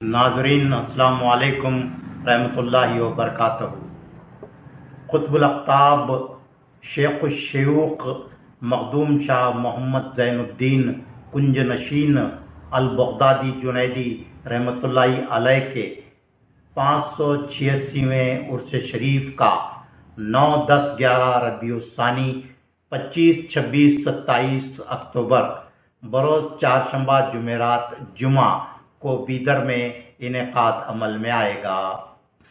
ناظرین السلام علیکم رحمۃ اللہ وبرکاتہ۔ قطب الاقطاب شیخ الشیوخ مخدوم شاہ محمد زین الدین کنج نشین البغدادی جنیدی رحمۃ اللہ علیہ کے 586ویں عرس شریف کا 9، 10، 11 ربیع الثانی 25، 26، 27 اکتوبر بروز چہارشنبہ جمعرات جمعہ کو بیدر میں انعقاد عمل میں آئے گا۔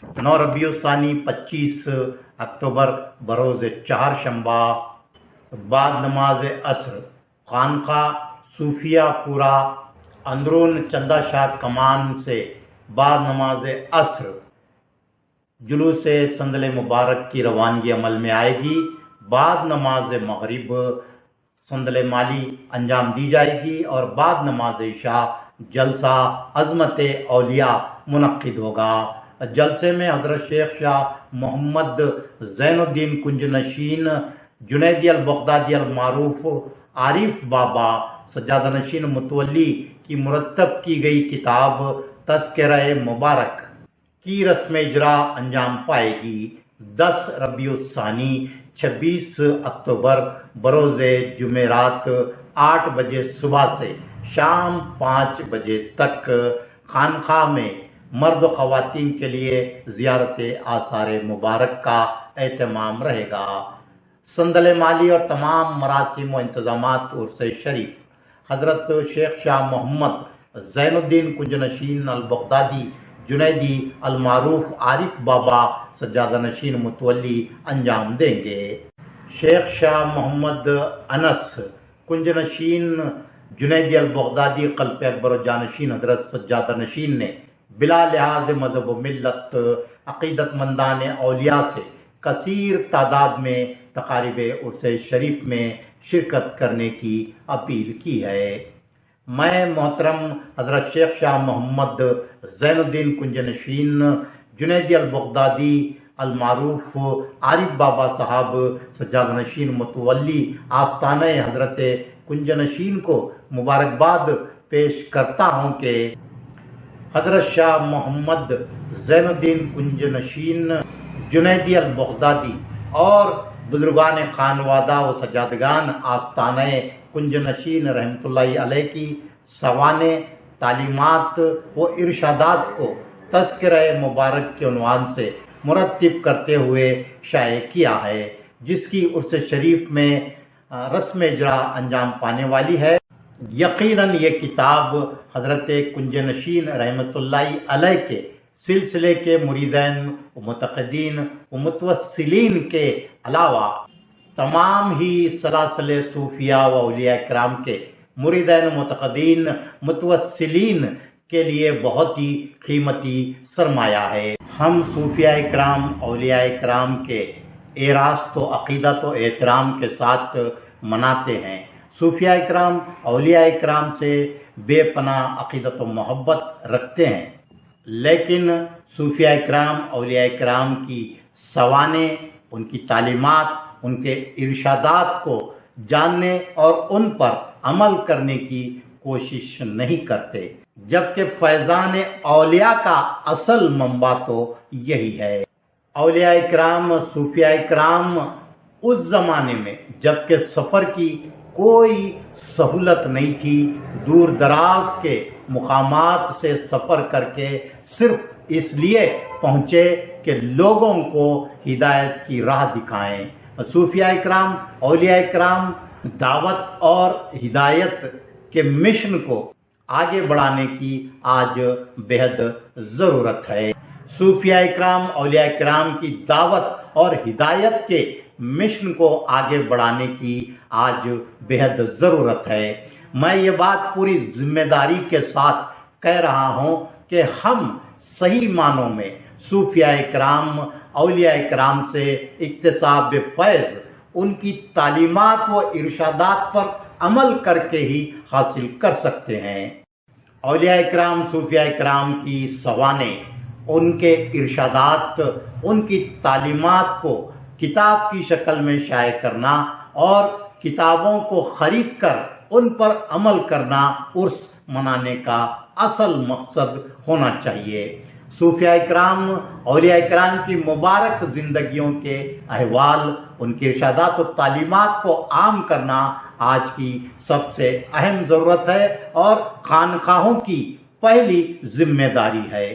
9 ربیع الثانی 25 اکتوبر بروز چہارشنبہ بعد نماز عصر خانقاہ صوفیہ پورہ اندرون چندہ شاہ کمان سے بعد نماز عصر جلوس سندل مبارک کی روانگی عمل میں آئے گی۔ بعد نماز مغرب سندل مالی انجام دی جائے گی اور بعد نماز عشاء جلسہ عظمت اولیاء منعقد ہوگا۔ جلسے میں حضرت شیخ شاہ محمد زین الدین کنج نشین جنیدی البغدادی المعروف عارف بابا سجادہ نشین متولی کی مرتب کی گئی کتاب تذکرہ مبارک کی رسم اجرا انجام پائے گی۔ 10 ربیع الثانی 26 اکتوبر بروز جمعرات 8 بجے صبح سے شام 5 بجے تک خانقاہ میں مرد و خواتین کے لیے زیارت آثار مبارک کا اہتمام رہے گا۔ سندل مالی اور تمام مراسم و انتظامات عرس شریف حضرت شیخ شاہ محمد زین الدین کنج نشین البغدادی جنیدی المعروف عارف بابا سجادہ نشین متولی انجام دیں گے۔ شیخ شاہ محمد انس کنج نشین جنیدی البغدادی قلب اکبر و جانشین حضرت سجادہ نشین نے بلا لحاظ مذہب و ملت عقیدت مندان اولیاء سے کثیر تعداد میں تقاریب عرس شریف میں شرکت کرنے کی اپیل کی ہے۔ میں محترم حضرت شیخ شاہ محمد زین الدین کنج نشین جنیدی البغدادی المعروف عارف بابا صاحب سجادہ نشین متولی آستانہ حضرت کنج نشین کو مبارکباد پیش کرتا ہوں کہ حضرت شاہ محمد زین الدین کنج نشین جنیدی البغدادی اور بزرگان خانوادہ و سجادگان آستانہ کنج نشین رحمۃ اللہ علیہ کی سوانح تعلیمات و ارشادات کو تذکرہ مبارک کے عنوان سے مرتب کرتے ہوئے شائع کیا ہے، جس کی عرس شریف میں رسم اجرا انجام پانے والی ہے۔ یقیناً یہ کتاب حضرت کنج نشین رحمۃ اللہ علیہ کے سلسلے کے مریدین و متقدین و متوسلین کے علاوہ تمام ہی سلاسل صوفیہ و اولیاء کرام کے مریدین و متقدین متوسلین کے لیے بہت ہی قیمتی سرمایہ ہے۔ ہم صوفیاء کرام اولیاء کرام کے اعراض و عقیدت و احترام کے ساتھ مناتے ہیں۔ صوفیاء کرام اولیاء کرام سے بے پناہ عقیدت و محبت رکھتے ہیں، لیکن صوفیاء کرام اولیاء کرام کی سوانح، ان کی تعلیمات، ان کے ارشادات کو جاننے اور ان پر عمل کرنے کی کوشش نہیں کرتے، جبکہ فیضان اولیاء کا اصل منبع تو یہی ہے۔ اولیاء کرام صوفیاء کرام اس زمانے میں جبکہ سفر کی کوئی سہولت نہیں تھی، دور دراز کے مقامات سے سفر کر کے صرف اس لیے پہنچے کہ لوگوں کو ہدایت کی راہ دکھائیں۔ صوفیاء کرام اولیاء کرام دعوت اور ہدایت کے مشن کو آگے بڑھانے کی آج بہت ضرورت ہے۔ صوفیاء کرام اولیاء کرام کی دعوت اور ہدایت کے مشن کو آگے بڑھانے کی آج بہت ضرورت ہے۔ میں یہ بات پوری ذمہ داری کے ساتھ کہہ رہا ہوں کہ ہم صحیح معنوں میں صوفیاء کرام اولیاء کرام سے اکتساب فیض، ان کی تعلیمات و ارشادات پر عمل کر کے ہی حاصل کر سکتے ہیں۔ اولیاء کرام صوفیاء کرام کی سوانح، ان کے ارشادات، ان کی تعلیمات کو کتاب کی شکل میں شائع کرنا اور کتابوں کو خرید کر ان پر عمل کرنا عرس منانے کا اصل مقصد ہونا چاہیے۔ صوفیاء کرام، اولیاء کرام کی مبارک زندگیوں کے احوال، ان کی ارشادات و تعلیمات کو عام کرنا آج کی سب سے اہم ضرورت ہے اور خانقاہوں کی پہلی ذمہ داری ہے۔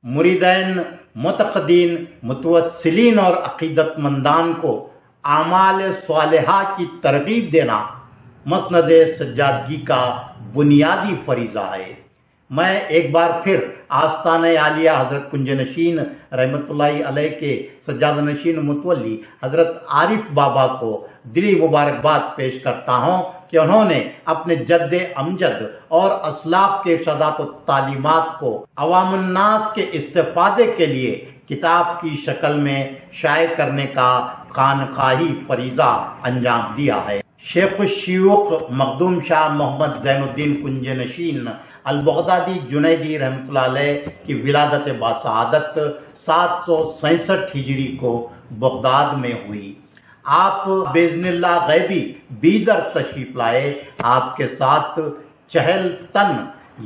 مریدین، متقدین، متوسلین اور عقیدت مندان کو اعمال صالحہ کی ترغیب دینا مسند سجادگی کا بنیادی فریضہ ہے۔ میں ایک بار پھر آستانہ عالیہ حضرت کنج نشین رحمۃ اللہ علیہ کے سجادہ نشین متولی حضرت عارف بابا کو دلی مبارکباد پیش کرتا ہوں کہ انہوں نے اپنے جد امجد اور اسلاف کے ارشادات و تعلیمات کو عوام الناس کے استفادے کے لیے کتاب کی شکل میں شائع کرنے کا خانقاہی فریضہ انجام دیا ہے۔ شیخ الشیوخ مخدوم شاہ محمد زین الدین کنج نشین البغدادی جنیدی رحمۃ اللہ علیہ کی ولادت باسعادت 767 ہجری کو بغداد میں ہوئی۔ آپ باذن اللہ غیبی بیدر تشریف لائے۔ آپ کے ساتھ 40 تن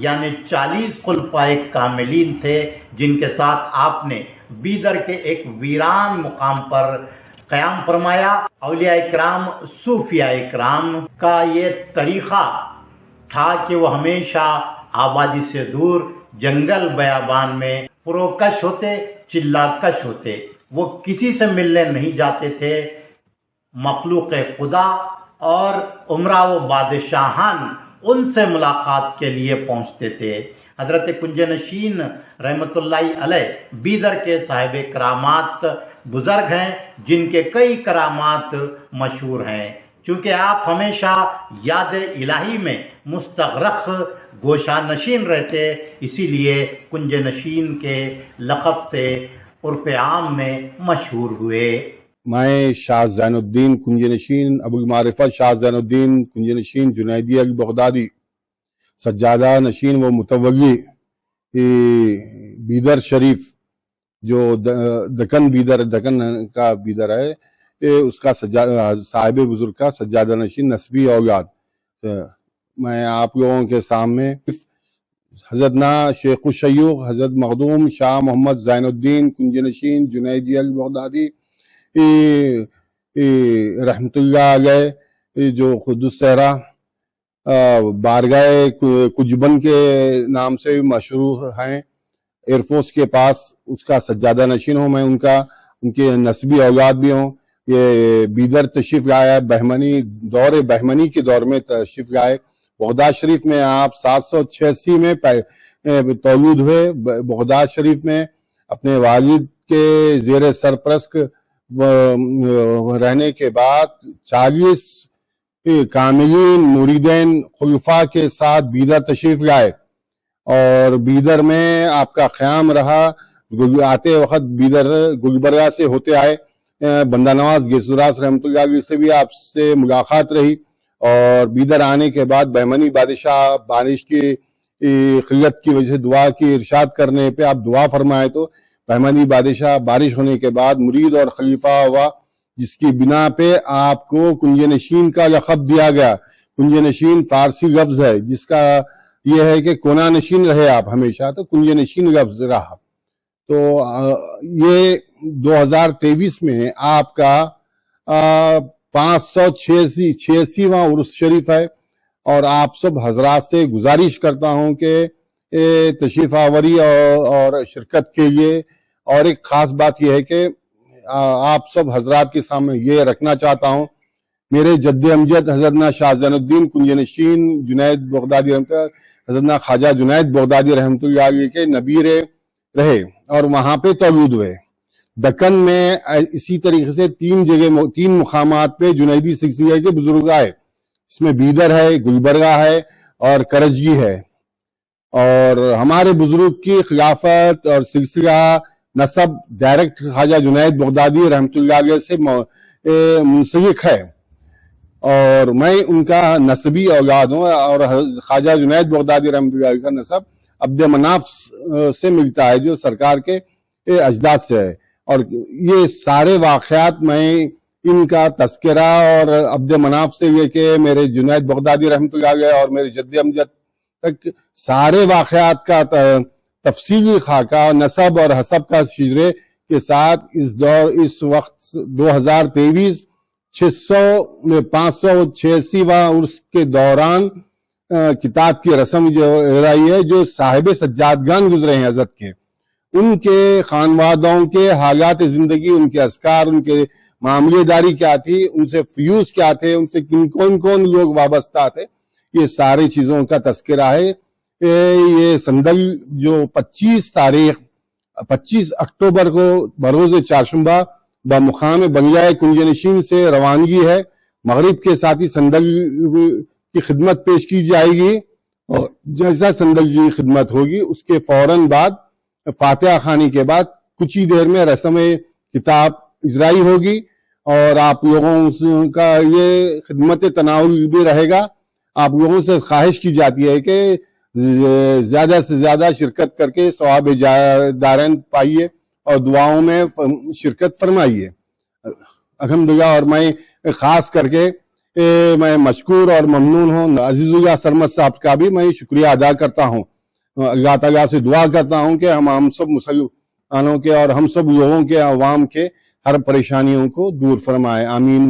یعنی 40 خلفائے کاملین تھے، جن کے ساتھ آپ نے بیدر کے ایک ویران مقام پر قیام فرمایا۔ اولیاء کرام، صوفیاء کرام کا یہ طریقہ تھا کہ وہ ہمیشہ آبادی سے دور جنگل بیابان میں فروکش ہوتے، چلا کش ہوتے۔ وہ کسی سے ملنے نہیں جاتے تھے، مخلوق خدا اور عمرہ و بادشاہان ان سے ملاقات کے لیے پہنچتے تھے۔ حضرت کنج نشین رحمۃ اللہ علیہ بیدر کے صاحب کرامات بزرگ ہیں، جن کے کئی کرامات مشہور ہیں۔ چونکہ آپ ہمیشہ یاد الہی میں مستغرق گوشہ نشین رہتے، اسی لیے کنج نشین کے لقب سے عرف عام میں مشہور ہوئے۔ میں شاہ زین الدین کنج نشین ابو المعرفہ شاہ زین الدین کنج نشین جنیدی بغدادی سجادہ نشین و متولی بیدر شریف، جو دکن کا بیدر ہے، اس کا صاحب بزرگ کا سجادہ نشین نسبی اولاد، میں آپ لوگوں کے سامنے حضرتنا شیخ الشیوخ حضرت مخدوم شاہ محمد زین الدین کنج نشین جنیدی بغدادی رحمت اللہ علیہ، جو خود الصحرا بارگاہ کجبن کے نام سے مشہور ہیں، ایئر فورس کے پاس، اس کا سجادہ نشین ہوں میں، ان کے نسبی اولاد بھی ہوں۔ یہ بیدر تشریف لائے، بہمنی کے دور میں تشریف لائے۔ بغداد شریف میں آپ 786 میں تولد ہوئے۔ بغداد شریف میں اپنے والد کے زیر سرپرست رہنے کے بعد 40 کاملین مریدین خلفاء کے ساتھ بیدر تشریف لائے، اور بیدر میں آپ کا قیام رہا۔ آتے وقت بیدر گلبرگہ سے ہوتے آئے، بندہ نواز گیسوراس رحمۃ اللہ علیہ سے بھی آپ سے ملاقات رہی، اور بیدر آنے کے بعد بہمنی بادشاہ بارش کی قلت کی وجہ سے دعا کی ارشاد کرنے پہ آپ دعا فرمائے، تو بہمنی بادشاہ بارش ہونے کے بعد مرید اور خلیفہ ہوا، جس کی بنا پہ آپ کو کنج نشین کا لقب دیا گیا۔ کنج نشین فارسی لفظ ہے، جس کا یہ ہے کہ کونا نشین رہے آپ ہمیشہ، تو کنج نشین لفظ رہا۔ تو یہ 2023 میں آپ کا 586واں عرس شریف ہے، اور آپ سب حضرات سے گزارش کرتا ہوں کہ تشریف آوری اور شرکت کے لیے، اور ایک خاص بات یہ ہے کہ آپ سب حضرات کے سامنے یہ رکھنا چاہتا ہوں، میرے جد امجد حضرتنا شاہ زین الدین کنج نشین جنید بغدادی رحمۃ اللہ، حضرتنا خواجہ جنید بغدادی رحمۃ اللہ علیہ کے نبیر رہے، اور وہاں پہ تولد ہوئے۔ دکن میں اسی طریقے سے 3 مقامات پہ جنیدی سلسلے کے بزرگ آئے، اس میں بیدر ہے، گلبرگہ ہے، اور کرجگی ہے۔ اور ہمارے بزرگ کی خلافت اور سلسلہ نسب ڈائریکٹ خواجہ جنید بغدادی رحمۃ اللہ علیہ سے منسلک ہے، اور میں ان کا نسبی اولاد ہوں، اور خواجہ جنید بغدادی رحمۃ اللہ علیہ کا نسب عبد مناف سے ملتا ہے، جو سرکار کے اجداد سے ہے۔ اور یہ سارے واقعات میں ان کا تذکرہ اور عبد مناف سے یہ کہ میرے جنید بغدادی رحمۃ اللہ علیہ اور میرے جد امجد تک سارے واقعات کا تفصیلی خاکہ نسب اور حسب کا شجرے کے ساتھ اس وقت 2023 586واں عرس کے دوران کتاب کی رسم جو رہی ہے، جو صاحب سجادگان گزرے ہیں حضرت کے، ان کے خانوادوں کے حالات زندگی، ان کے اذکار، ان کے معاملے داری کیا تھی، ان سے فیوز کیا تھے، ان سے کون لوگ وابستہ تھے، یہ ساری چیزوں کا تذکرہ ہے۔ یہ سندل جو 25 اکتوبر کو بروز چہارشنبہ بمقام بنگلہ کنج نشین سے روانگی ہے۔ مغرب کے ساتھ ہی سندل کی خدمت پیش کی جائے گی، اور جیسا سندل کی خدمت ہوگی اس کے فوراً بعد فاتحہ خوانی کے بعد کچھ ہی دیر میں رسم کتاب اجرائی ہوگی، اور آپ لوگوں کا یہ خدمت تناول بھی رہے گا۔ آپ لوگوں سے خواہش کی جاتی ہے کہ زیادہ سے زیادہ شرکت کر کے ثواب دارین پائیے اور دعاؤں میں شرکت فرمائیے۔ الحمدللہ، اور میں خاص کر کے میں مشکور اور ممنون ہوں عزیز اللہ سرمد صاحب کا بھی میں شکریہ ادا کرتا ہوں۔ اللہ تعالیٰ سے دعا کرتا ہوں کہ ہم سب مسلمانوں کے اور ہم سب لوگوں کے عوام کے ہر پریشانیوں کو دور فرمائے، آمین۔